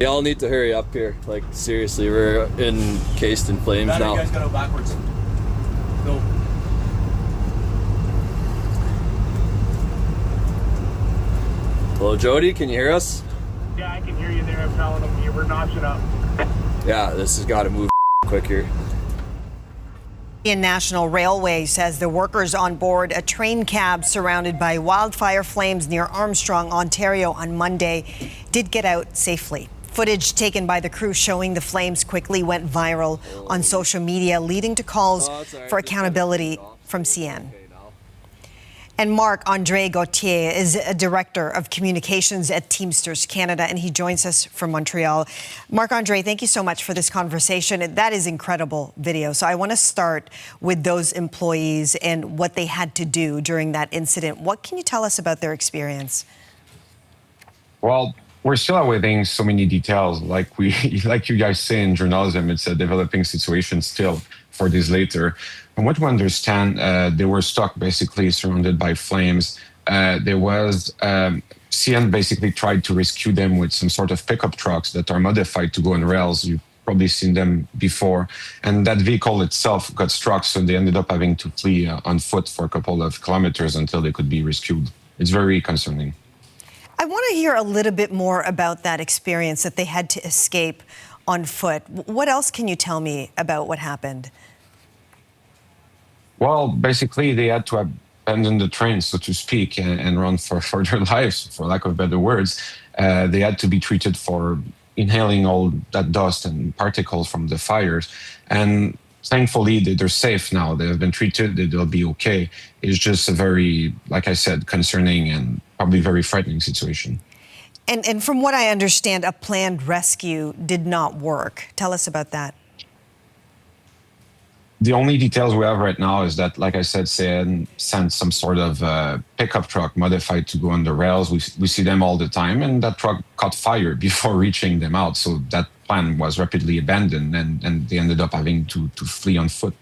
We all need to hurry up here. Like, seriously, we're encased in flames now. You guys gotta go backwards. Go. Hello, Jody, can you hear us? Yeah, I can hear you there. I'm telling them you were notching up. Yeah, this has got to move quick here. Canadian National Railway says the workers on board a train cab surrounded by wildfire flames near Armstrong, Ontario on Monday did get out safely. Footage taken by the crew showing the flames quickly went viral on social media, leading to calls for accountability from CN. And Marc-André Gauthier is a director of communications at Teamsters Canada, and he joins us from Montreal. Marc-André, thank you so much for this conversation. That is incredible video. So I want to start with those employees and what they had to do during that incident. What can you tell us about their experience? Well, we're still awaiting so many details. Like you guys say in journalism, it's a developing situation still 4 days later. From what we understand, they were stuck basically surrounded by flames. CN basically tried to rescue them with some sort of pickup trucks that are modified to go on rails. You've probably seen them before. And that vehicle itself got struck, so they ended up having to flee on foot for a couple of kilometers until they could be rescued. It's very concerning. I want to hear a little bit more about that experience that they had to escape on foot. What else can you tell me about what happened? Well, basically, they had to abandon the train, so to speak, and run for their lives, for lack of better words. They had to be treated for inhaling all that dust and particles from the fires. And thankfully, they're safe now. They have been treated. They'll be okay. It's just a very, like I said, concerning and probably very frightening situation. And from what I understand, a planned rescue did not work. Tell us about that. The only details we have right now is that, like I said, CN sent some sort of pickup truck modified to go on the rails. We see them all the time, and that truck caught fire before reaching them out. So that plan was rapidly abandoned, and they ended up having to flee on foot.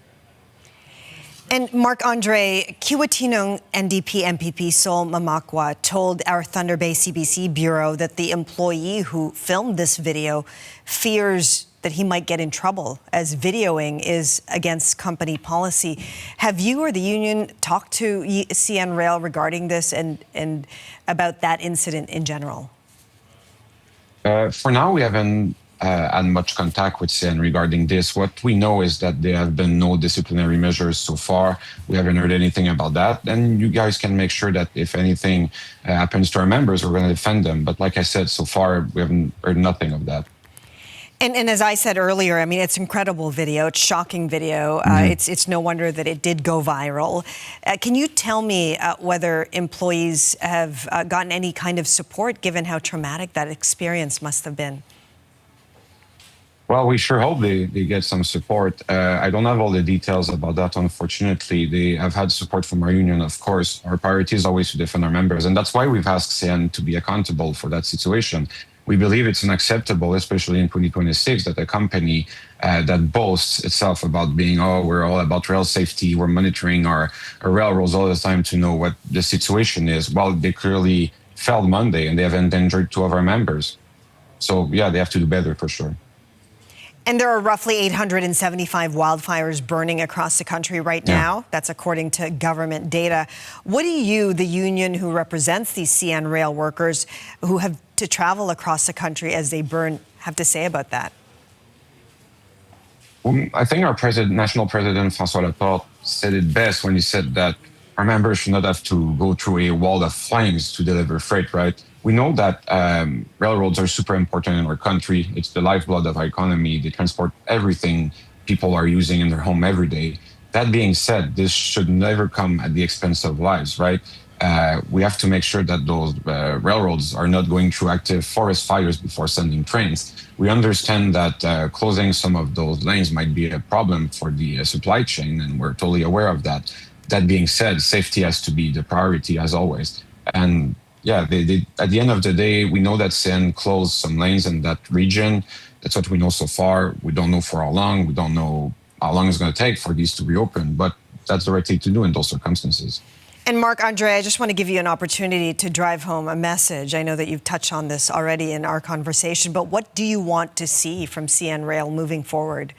And Marc-André, Kiwatinung NDP MPP Sol Mamakwa told our Thunder Bay CBC bureau that the employee who filmed this video fears that he might get in trouble, as videoing is against company policy. Have you or the union talked to CN Rail regarding this and about that incident in general? For now, we haven't had much contact with CN regarding this. What we know is that there have been no disciplinary measures so far. We haven't heard anything about that. And you guys can make sure that if anything happens to our members, we're going to defend them. But like I said, so far, we haven't heard nothing of that. And as I said earlier, I mean, it's incredible video. It's shocking video. It's no wonder that it did go viral. Can you tell me whether employees have gotten any kind of support, given how traumatic that experience must have been? Well, we sure hope they get some support. I don't have all the details about that, unfortunately. They have had support from our union, of course. Our priority is always to defend our members, and that's why we've asked CN to be accountable for that situation. We believe it's unacceptable, especially in 2026, that a company that boasts itself about being, we're all about rail safety, we're monitoring our railroads all the time to know what the situation is. Well, they clearly failed Monday, and they have endangered 2 of our members. So, yeah, they have to do better for sure. And there are roughly 875 wildfires burning across the country right now. That's according to government data. What do you, the union who represents these CN rail workers who have to travel across the country as they burn, have to say about that? Well, I think our national president, François Laporte, said it best when he said that our members should not have to go through a wall of flames to deliver freight, right? We know that railroads are super important in our country. It's the lifeblood of our economy. They transport everything people are using in their home every day. That being said, this should never come at the expense of lives, right? We have to make sure that those railroads are not going through active forest fires before sending trains. We understand that closing some of those lanes might be a problem for the supply chain, and we're totally aware of that. That being said, safety has to be the priority as always. And yeah, at the end of the day, we know that CN closed some lanes in that region. That's what we know so far. We don't know for how long. We don't know how long it's going to take for these to reopen, but that's the right thing to do in those circumstances. And Marc-André, I just want to give you an opportunity to drive home a message. I know that you've touched on this already in our conversation, but what do you want to see from CN Rail moving forward?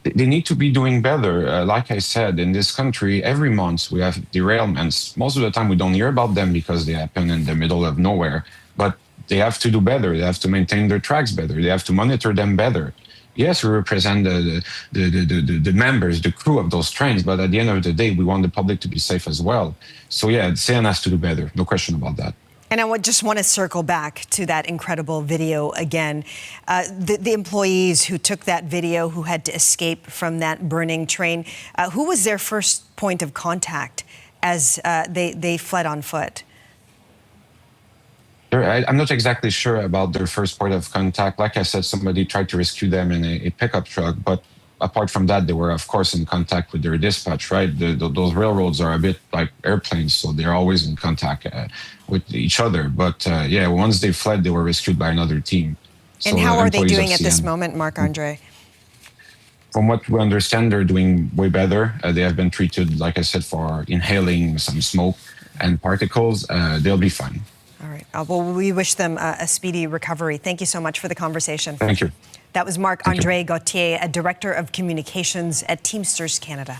They need to be doing better. Like I said, in this country, every month we have derailments. Most of the time we don't hear about them because they happen in the middle of nowhere. But they have to do better. They have to maintain their tracks better. They have to monitor them better. Yes, we represent the members, the crew of those trains, but at the end of the day, we want the public to be safe as well. So yeah, CN has to do better. No question about that. And I just want to circle back to that incredible video again. The employees who took that video, who had to escape from that burning train, who was their first point of contact as they fled on foot? I'm not exactly sure about their first point of contact. Like I said, somebody tried to rescue them in a pickup truck, but apart from that, they were, of course, in contact with their dispatch, right? Those railroads are a bit like airplanes, so they're always in contact with each other. But yeah, once they fled, they were rescued by another team. And how are they doing at this moment, Marc-André? From what we understand, they're doing way better. They have been treated, like I said, for inhaling some smoke and particles. They'll be fine. All right. Well, we wish them a speedy recovery. Thank you so much for the conversation. Thank you. That was Marc-André Gauthier, a Director of Communications at Teamsters Canada.